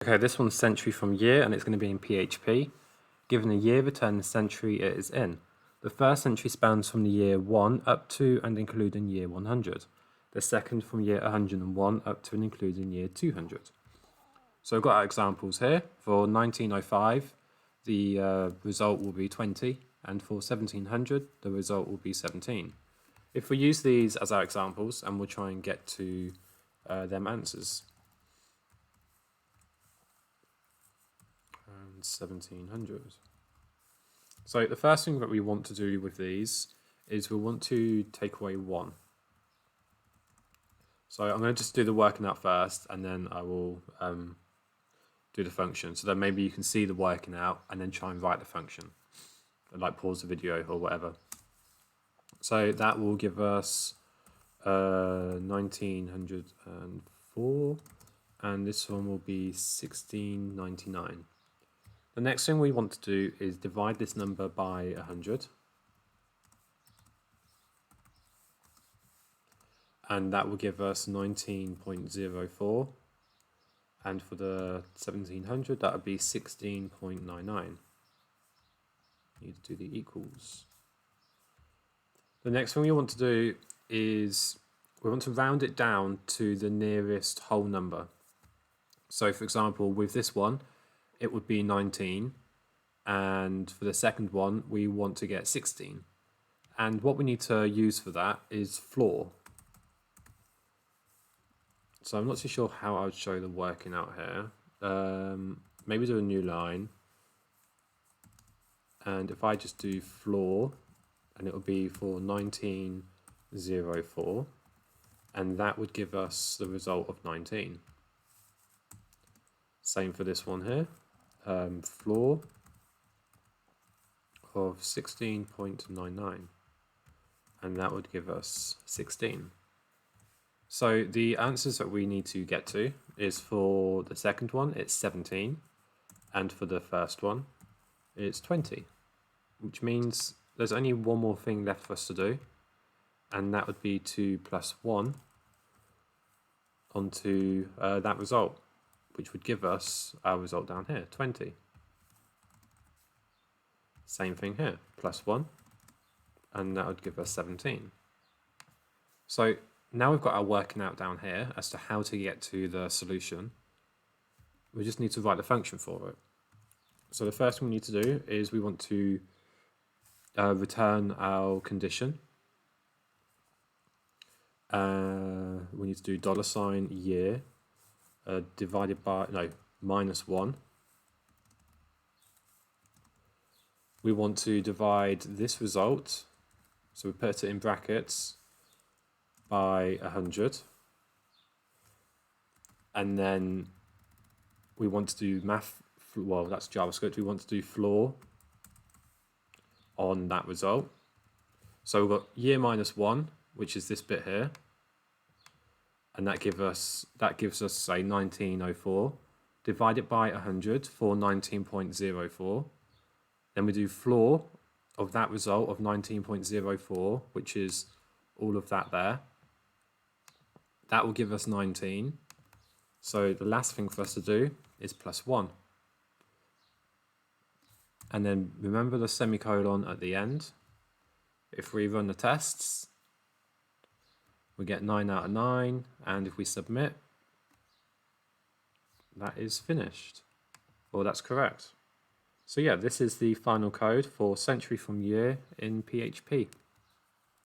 Okay, this one's century from year, and it's going to be in PHP. Given a year, return the century it is in. The first century spans from the year 1 up to and including year 100. The second from year 101 up to and including year 200. So I've got our examples here. For 1905, the result will be 20, and for 1700, the result will be 17. If we use these as our examples, and we'll try and get to them answers. 1700. So the first thing that we want to do with these is we want to take away 1. So I'm going to just do the working out first, and then I will do the function. So then maybe you can see the working out and then try and write the function, and like pause the video or whatever. So that will give us 1904, and this one will be 1699. The next thing we want to do is divide this number by 100. And that will give us 19.04. And for the 1700, that would be 16.99. Need to do the equals. The next thing we want to do is we want to round it down to the nearest whole number. So for example, with this one, it would be 19, and for the second one we want to get 16, and what we need to use for that is floor. So I'm not too sure how I would show the working out here. Maybe do a new line, and if I just do floor, and it will be for 1904, and that would give us the result of 19. Same for this one here. Floor of 16.99, and that would give us 16. So the answers that we need to get to is for the second one it's 17, and for the first one it's 20, which means there's only one more thing left for us to do, and that would be to plus 1 onto that result, which would give us our result down here, 20. Same thing here, plus 1, and that would give us 17. So now we've got our working out down here as to how to get to the solution. We just need to write the function for it. So the first thing we need to do is we want to return our condition. We need to do $year divided by, -1. We want to divide this result, so we put it in brackets, by 100. And then we want to do that's JavaScript, we want to do floor on that result. So we've got year -1, which is this bit here, and that gives us say 1904, divided by 100 for 19.04. Then we do floor of that result of 19.04, which is all of that there. That will give us 19. So the last thing for us to do is plus 1. And then remember the semicolon at the end. If we run the tests, we get 9 out of 9, and if we submit, that is finished, or that's correct. So yeah, this is the final code for century from year in PHP.